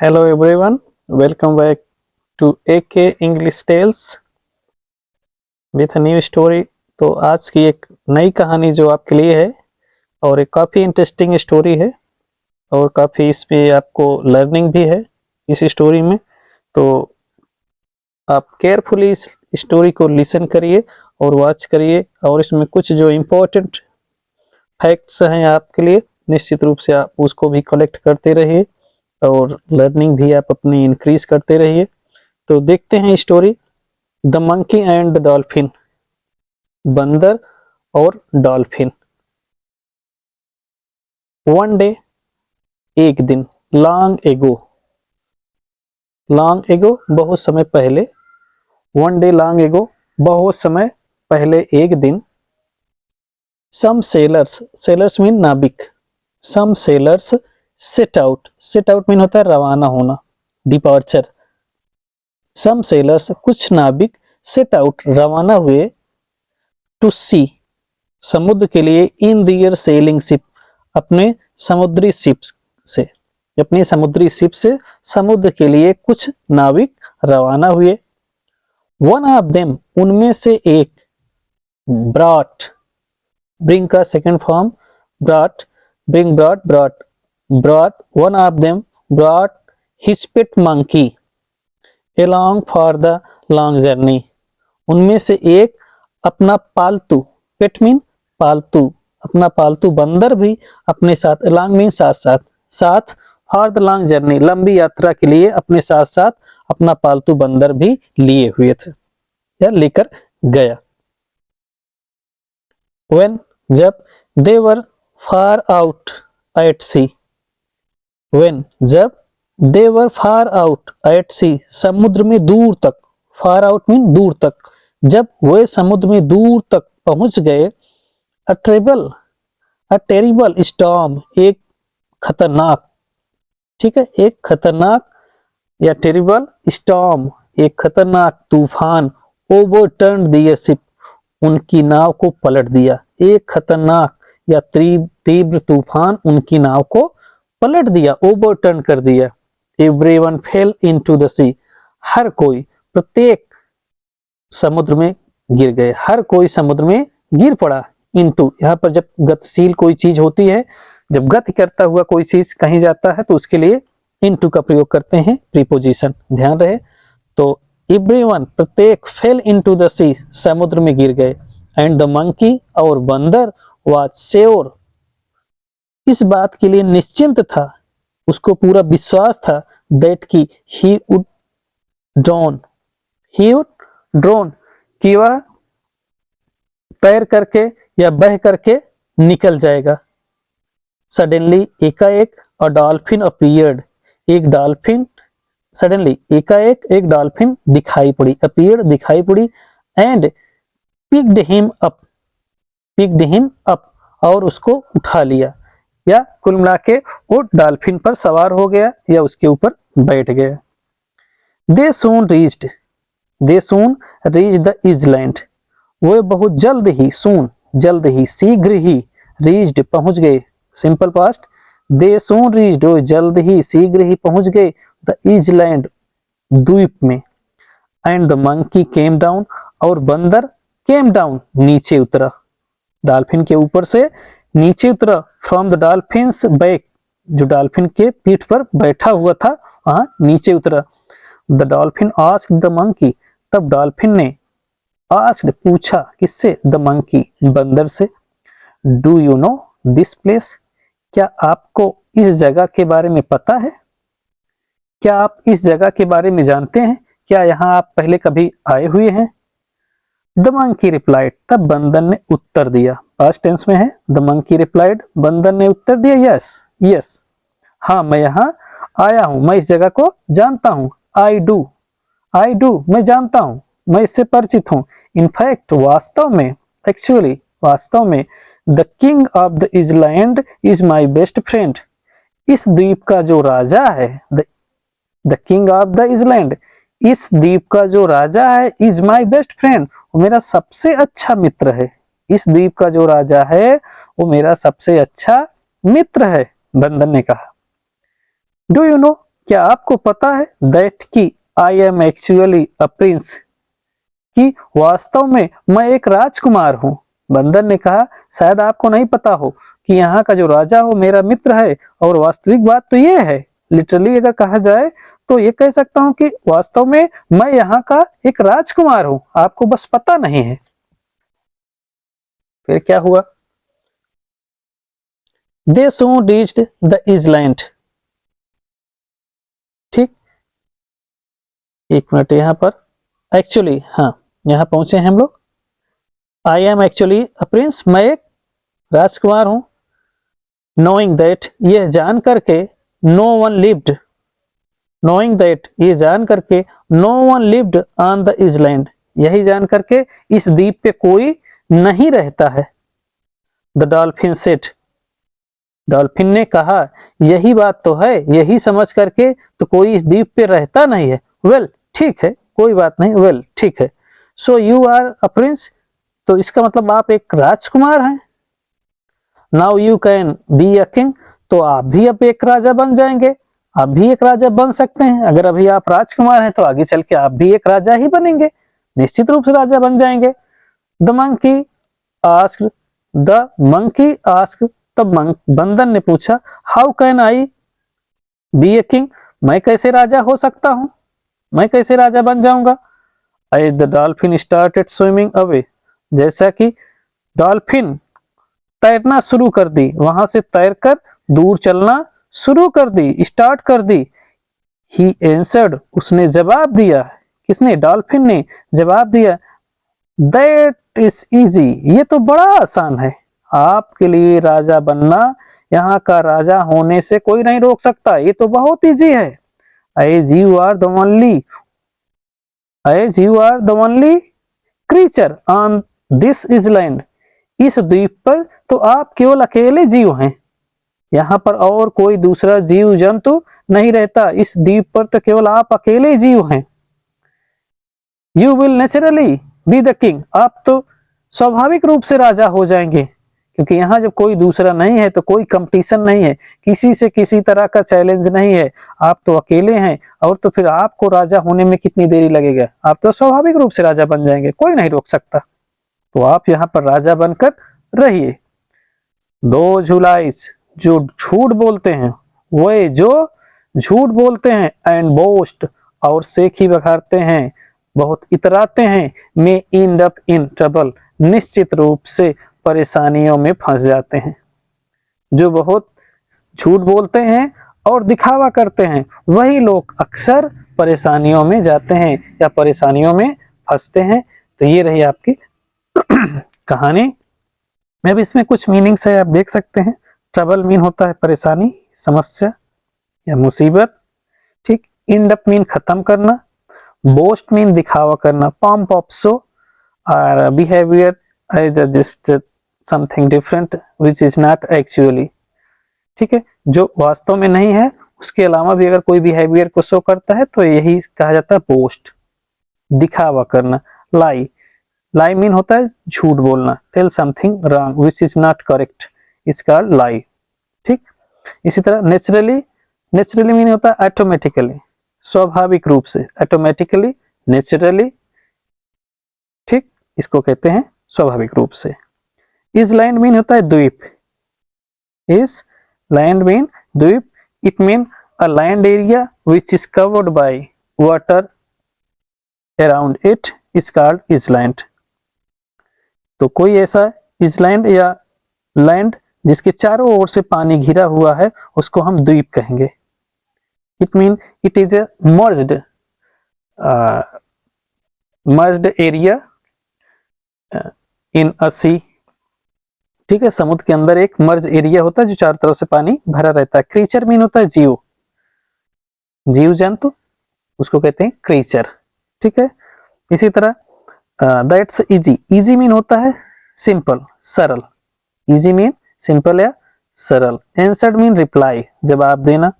Hello everyone, welcome back to AK English Tales with a new story। तो आज की एक नई कहानी जो आपके लिए है और एक काफ़ी इंटरेस्टिंग स्टोरी है और काफ़ी इस पे आपको लर्निंग भी है इस स्टोरी में। तो आप केयरफुली इस स्टोरी को लिसन करिए और वॉच करिए और इसमें कुछ जो इम्पोर्टेंट फैक्ट्स हैं आपके लिए निश्चित रूप से आप उसको भी कलेक्ट करते रहिए और लर्निंग भी आप अपनी इंक्रीज करते रहिए। तो देखते हैं story the monkey and the dolphin, बंदर और डॉल्फिन। वन डे, एक दिन, लॉन्ग एगो, लॉन्ग एगो बहुत समय पहले, वन डे लॉन्ग एगो बहुत समय पहले एक दिन, सम सेलर्स, सेलर्स मीन नाविक, some sailors set out, set out mean होता है रवाना होना, डिपार्चर। सम सेलर्स कुछ नाविक सेट आउट रवाना हुए टू सी समुद्र के लिए इन दियर सेलिंग शिप अपने समुद्री शिप से, अपनी समुद्री शिप से समुद्र के लिए कुछ नाविक रवाना हुए। वन ऑफ देम उनमें से एक, ब्रॉट, ब्रिंग का second form brought, bring brought brought brought, one of them brought his pet monkey along for the long journey, उनमें से एक अपना पालतू, पेट मीन पालतू, अपना पालतू बंदर भी अपने साथ, along मीन साथ साथ, साथ फॉर द लॉन्ग जर्नी लंबी यात्रा के लिए अपने साथ साथ अपना पालतू बंदर भी लिए हुए थे या लेकर गया। When जब they were far out at sea, when जब they were far out at sea समुद्र में दूर तक, far out मीन दूर तक, जब वे समुद्र में दूर तक पहुंच गए, a terrible storm एक खतरनाक, ठीक है, एक खतरनाक या टेरिबल स्टॉर्म एक खतरनाक तूफान, ओवरटर्न दियर शिप उनकी नाव को पलट दिया, एक खतरनाक या तीव्र तूफान उनकी नाव को पलट दिया, ओवरटर्न कर दिया। Everyone fell into the sea, हर कोई, प्रत्येक समुद्र में गिर गए, हर कोई समुद्र में गिर पड़ा। into यहाँ पर जब गतिशील कोई चीज होती है, जब गति करता हुआ कोई चीज कहीं जाता है तो उसके लिए into का प्रयोग करते हैं, प्रीपोजिशन ध्यान रहे। तो everyone प्रत्येक fell into the sea समुद्र में गिर गए, and the monkey और बंदर was sure इस बात के लिए निश्चिंत था, उसको पूरा विश्वास था, दैट की he would drone, he would drone कि वह तैर करके या बह करके निकल जाएगा। सडनली एकाएक अ डॉल्फिन अपीयर्ड, एक डॉल्फिन, सडनली एकाएक एक डॉल्फिन दिखाई पड़ी, अपीयर्ड दिखाई पड़ी, एंड पिक्ड हिम अप और उसको उठा लिया, या कुल मिला के वो डॉल्फिन पर सवार हो गया या उसके ऊपर बैठ गया। दे सून रीच्ड द इजलैंड, वो बहुत जल्द ही, सून जल्द ही, शीघ्र ही, रीच्ड पहुंच गए, सिंपल पास्ट, दे सून रीच्ड वो जल्द ही शीघ्र ही पहुंच गए, द इजलैंड द्वीप में, and the monkey came down और बंदर केम डाउन नीचे उतरा, डॉल्फिन के ऊपर से नीचे उतरा, फ्रॉम द डॉल्फिन्स बैक, जो डॉल्फिन के पीठ पर बैठा हुआ था वहां नीचे उतरा। The dolphin asked the monkey, तब डॉल्फिन ने आस्क्ड पूछा, किससे, द मंकी बंदर से, do you know this place, क्या आपको इस जगह के बारे में पता है, क्या आप इस जगह के बारे में जानते हैं, क्या यहाँ आप पहले कभी आए हुए हैं। द मंकी रिप्लाइड, तब बंदर ने उत्तर दिया, पास्ट टेंस में है, द मंकी रिप्लाइड, बंदर ने उत्तर दिया, यस यस, हाँ मैं यहाँ आया हूँ, मैं इस जगह को जानता हूँ, आई डू मैं जानता हूँ, मैं इससे परिचित हूँ, इनफैक्ट वास्तव में, एक्चुअली वास्तव में, the king of the island is my best friend, इस द्वीप का जो राजा है, the king of the island, इस द्वीप का जो राजा है, इज माई बेस्ट फ्रेंड, वो मेरा सबसे अच्छा मित्र है, इस द्वीप का जो राजा है वो मेरा सबसे अच्छा मित्र है, बंदर ने कहा। डू यू नो क्या आपको पता है दैट कि आई एम एक्चुअली अ प्रिंस, कि वास्तव में मैं एक राजकुमार हूं। बंदर ने कहा, शायद आपको नहीं पता हो कि यहाँ का जो राजा हो मेरा मित्र है, और वास्तविक बात तो ये है, लिटरली अगर कहा जाए तो ये कह सकता हूं कि वास्तव में मैं यहाँ का एक राजकुमार हूं, आपको बस पता नहीं है। फिर क्या हुआ? दे soon reached द island। ठीक, एक मिनट यहां पर, एक्चुअली हाँ यहां पहुंचे हैं हम लोग। I am actually a prince, मैं एक राजकुमार हूं। नोइंग दैट, यह जान करके, no one lived, knowing that ये जान करके, no one lived on the island, यही जान करके इस द्वीप पे कोई नहीं रहता है। द डॉल्फिन सेड, डॉल्फिन ने कहा, यही बात तो है, यही समझ करके तो कोई इस द्वीप पे रहता नहीं है। वेल ठीक है, कोई बात नहीं, वेल ठीक है। So you are a prince, तो इसका मतलब आप एक राजकुमार हैं। Now you can be a king, तो आप भी अब एक राजा बन जाएंगे, आप भी एक राजा बन सकते हैं। अगर अभी आप राजकुमार हैं तो आगे चल के आप भी एक राजा ही बनेंगे, निश्चित रूप से राजा बन जाएंगे। The monkey asked, the monkey asked, तब बंदर ने पूछा, how can I be a king, मैं कैसे राजा हो सकता हूं, मैं कैसे राजा बन जाऊंगा। As the dolphin started swimming away, जैसा कि डॉल्फिन तैरना शुरू कर दी, वहां से तैरकर दूर चलना शुरू कर दी, स्टार्ट कर दी। ही एंसर्ड, उसने जवाब दिया, किसने? डॉल्फिन ने जवाब दिया, दैट इज इजी, ये तो बड़ा आसान है, आपके लिए राजा बनना, यहाँ का राजा होने से कोई नहीं रोक सकता, ये तो बहुत इजी है। As you are the only, as you are the only creature on this island, इस द्वीप पर तो आप केवल अकेले जीव हैं, यहाँ पर और कोई दूसरा जीव जंतु नहीं रहता, इस द्वीप पर तो केवल आप अकेले जीव हैं। You will naturally be the king, आप तो स्वाभाविक रूप से राजा हो जाएंगे, क्योंकि यहाँ जब कोई दूसरा नहीं है तो कोई कंपटीशन नहीं है, किसी से किसी तरह का चैलेंज नहीं है, आप तो अकेले हैं, और तो फिर आपको राजा होने में कितनी देरी लगेगा, आप तो स्वाभाविक रूप से राजा बन जाएंगे, कोई नहीं रोक सकता, तो आप यहाँ पर राजा बनकर रहिए। दो झुलाइस, जो झूठ बोलते हैं, वे जो झूठ बोलते हैं, एंड बोस्ट, और सेखी बघारते हैं, बहुत इतराते हैं, में एंड अप इन ट्रबल, निश्चित रूप से परेशानियों में फंस जाते हैं। जो बहुत झूठ बोलते हैं और दिखावा करते हैं, वही लोग अक्सर परेशानियों में जाते हैं या परेशानियों में फंसते हैं। तो ये रही आपकी कहानी। मैं भी इसमें कुछ मीनिंग्स है, आप देख सकते हैं। ट्रबल मीन होता है परेशानी, समस्या या मुसीबत, ठीक। एंड अप मीन खत्म करना, बोस्ट मीन दिखावा करना, पंप ऑफ शो, और behaviour as just something different which is not actually, ठीक है, जो वास्तव में नहीं है, उसके अलावा भी अगर कोई बिहेवियर को शो करता है तो यही कहा जाता है बोस्ट, दिखावा करना। लाई, लाई मीन होता है झूठ बोलना, tell something wrong which is not correct, is called lie, ठीक। इसी तरह नेचुरली, नेचुरली मीन होता है ऑटोमेटिकली, स्वाभाविक रूप से, ऑटोमेटिकली, नेचुरली, ठीक, इसको कहते हैं स्वाभाविक रूप से। इस लैंड मीन होता है द्वीप, इस लैंड मीन द्वीप, it mean a land area which is covered by water around it is called island. तो कोई ऐसा इसलैंड या लैंड जिसके चारों ओर से पानी घिरा हुआ है, उसको हम द्वीप कहेंगे। It mean it is a merged area in a sea, ठीक है, समुद्र के अंदर एक मर्ज एरिया होता है जो चारों तरफ से पानी भरा रहता है। क्रीचर मीन होता है जीव, जीव जंतु, उसको कहते हैं क्रीचर, ठीक है। इसी तरह दैट्स इजी, इजी मीन होता है सिंपल, सरल, इजी मीन सिंपल या सरल। आंसर्ड मीन रिप्लाई, जवाब देना।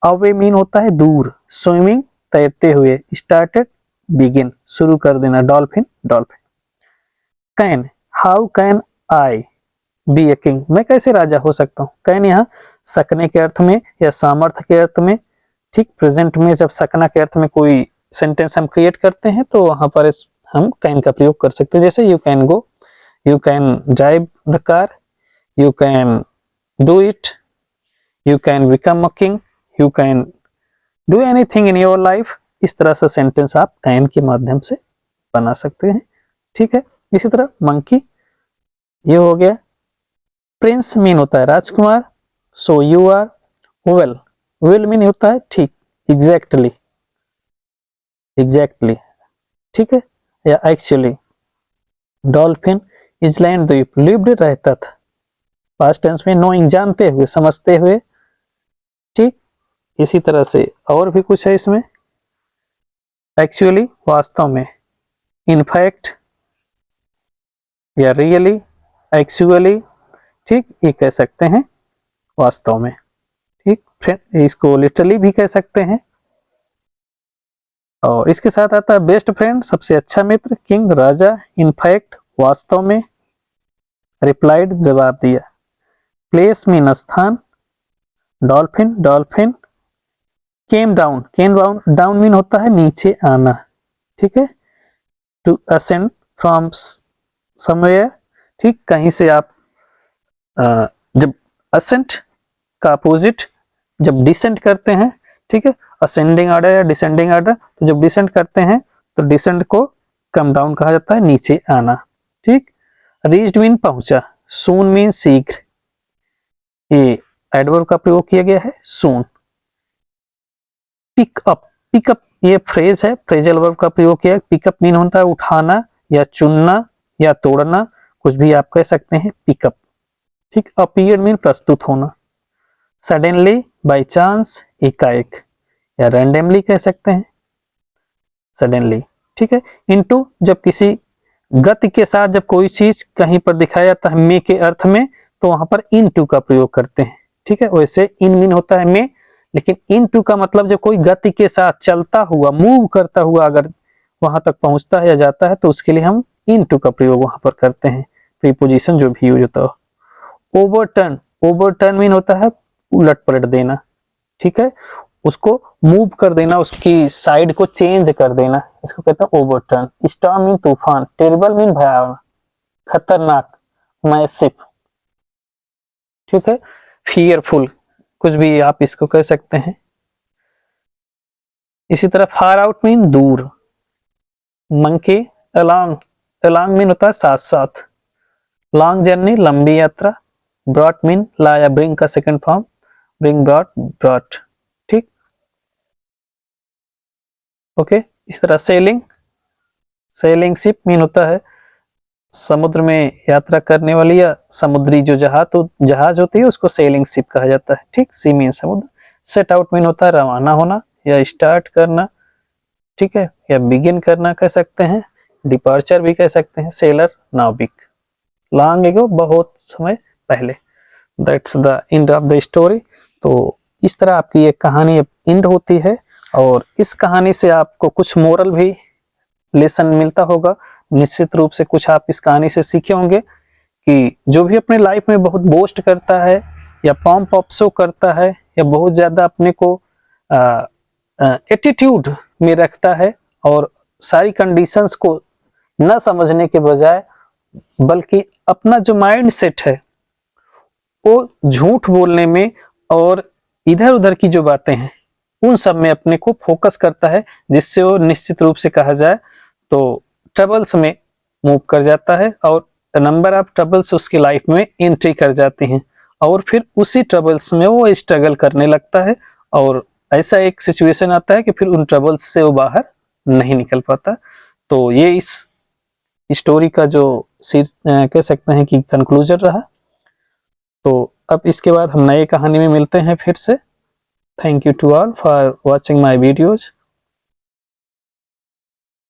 अवे मीन होता है दूर, स्विमिंग तैरते हुए, स्टार्टेड बिगिन शुरू कर देना, dolphin dolphin. Can, how can I be a king, मैं कैसे राजा हो सकता हूँ। कैन यहाँ सकने के अर्थ में या सामर्थ्य के अर्थ में, ठीक, प्रेजेंट में जब सकना के अर्थ में कोई सेंटेंस हम क्रिएट करते हैं तो वहां पर हम कैन का प्रयोग कर सकते हैं। जैसे you can go, you can drive the car, you can do it, you can become a king, you can do anything in your life. इस तरह से सेंटेंस आप कैन के माध्यम से बना सकते हैं। ठीक है, इसी तरह मंकी, ये हो गया। प्रिंस मीन होता है राजकुमार, so you are. Well, well mean होता है ठीक, एग्जैक्टली, एग्जैक्टली, ठीक है, या एक्चुअली। डॉल्फिन, इजलैंड द्वीप, लिव्ड रहता था, पास्ट टेंस में नोइंग जानते हुए, समझते हुए। ठीक, इसी तरह से और भी कुछ है इसमें। एक्चुअली वास्तव में, इनफैक्ट या रियली, एक्चुअली, ठीक, ये कह सकते हैं वास्तव में। ठीक, फ्रेंड, इसको लिटरली भी कह सकते हैं। और इसके साथ आता है बेस्ट फ्रेंड, सबसे अच्छा मित्र, किंग, राजा, इनफैक्ट, वास्तव में, रिप्लाइड, जवाब दिया, प्लेस मीन स्थान, dolphin, dolphin, came down, came down mean होता है नीचे आना। ठीक है, टू असेंड फ्रॉम समवेयर, ठीक, कहीं से आप जब असेंट का अपोजिट जब डिसेंड करते हैं, ठीक है, असेंडिंग ऑर्डर या डिसेंडिंग ऑर्डर, तो जब डिसेंड करते हैं तो डिसेंड को कम डाउन कहा जाता है, नीचे आना। ठीक, रीच्ड मीन पहुंचा, सून मीन शीघ्र, ये एडवर्ब का प्रयोग किया गया है, सून। पिकअप, पिकअप ये फ्रेज है, फ्रेजल वर्ब का प्रयोग किया है। पिकअप मीन होता है उठाना या चुनना या तोड़ना, कुछ भी आप कह सकते हैं, पिकअप। ठीक, अपीयर मीन प्रस्तुत होना। सडनली, बाय चांस, एकाएक, या रैंडमली कह सकते हैं, सडनली। ठीक है, इनटू, जब किसी गति के साथ जब कोई चीज कहीं पर दिखाया जाता है मे के अर्थ में, तो वहां पर इनटू का प्रयोग करते हैं। ठीक है, वैसे इन मीन होता है मे, लेकिन इनटू का मतलब जब कोई गति के साथ चलता हुआ, मूव करता हुआ अगर वहां तक पहुंचता है या जाता है, तो उसके लिए हम इनटू का प्रयोग वहां पर करते हैं, प्रीपोजिशन जो भी यूज होता है। ओवरटर्न, ओवरटर्न मीन होता है उलट पलट देना। ठीक है, उसको मूव कर देना, उसकी साइड को चेंज कर देना, इसको कहते हैं ओवरटर्न। स्टॉर्म मीन तूफान, टेरिबल मीन भयावह, खतरनाक, मैसिव। ठीक है, फियरफुल, कुछ भी आप इसको कह सकते हैं। इसी तरह फार आउट मीन दूर, मंकी, अलोंग, अलोंग मीन होता है साथ साथ, लॉन्ग जर्नी, लंबी यात्रा, ब्रॉट मीन ला या ब्रिंग का second form, bring, brought, brought. ठीक, ओके, इस तरह सेलिंग, सेलिंग शिप मीन होता है समुद्र में यात्रा करने वाली या समुद्री जो जहाज होती है उसको सेलिंग शिप कहा जाता है। ठीक, सी मीन समुद्र। सेट आउट मीन होता है रवाना होना या स्टार्ट करना। ठीक है, या बिगिन करना कह सकते हैं, डिपार्चर भी कह सकते हैं, सेलर, नाविक। लॉन्ग एगो, बहुत समय पहले। That's the end of the story. तो इस तरह आपकी ये कहानी एंड होती है, और इस कहानी से आपको कुछ मोरल भी लेसन मिलता होगा। निश्चित रूप से कुछ आप इस कहानी से सीखे होंगे कि जो भी अपने लाइफ में बहुत बोस्ट करता है या पॉम्प अप शो करता है या बहुत ज्यादा अपने को एटीट्यूड में रखता है और सारी कंडीशंस को न समझने के बजाय, बल्कि अपना जो माइंड सेट है वो झूठ बोलने में और इधर उधर की जो बातें हैं उन सब में अपने को फोकस करता है, जिससे वो निश्चित रूप से कहा जाए तो ट्रबल्स में मूव कर जाता है और नंबर ऑफ ट्रबल्स उसकी लाइफ में एंट्री कर जाते हैं, और फिर उसी ट्रबल्स में वो स्ट्रगल करने लगता है, और ऐसा एक सिचुएशन आता है कि फिर उन ट्रबल्स से वो बाहर नहीं निकल पाता। तो ये इस स्टोरी का जो कह सकते हैं कि कंक्लूजन रहा। तो अब इसके बाद हम नए कहानी में मिलते हैं फिर से। Thank you to all for watching my videos.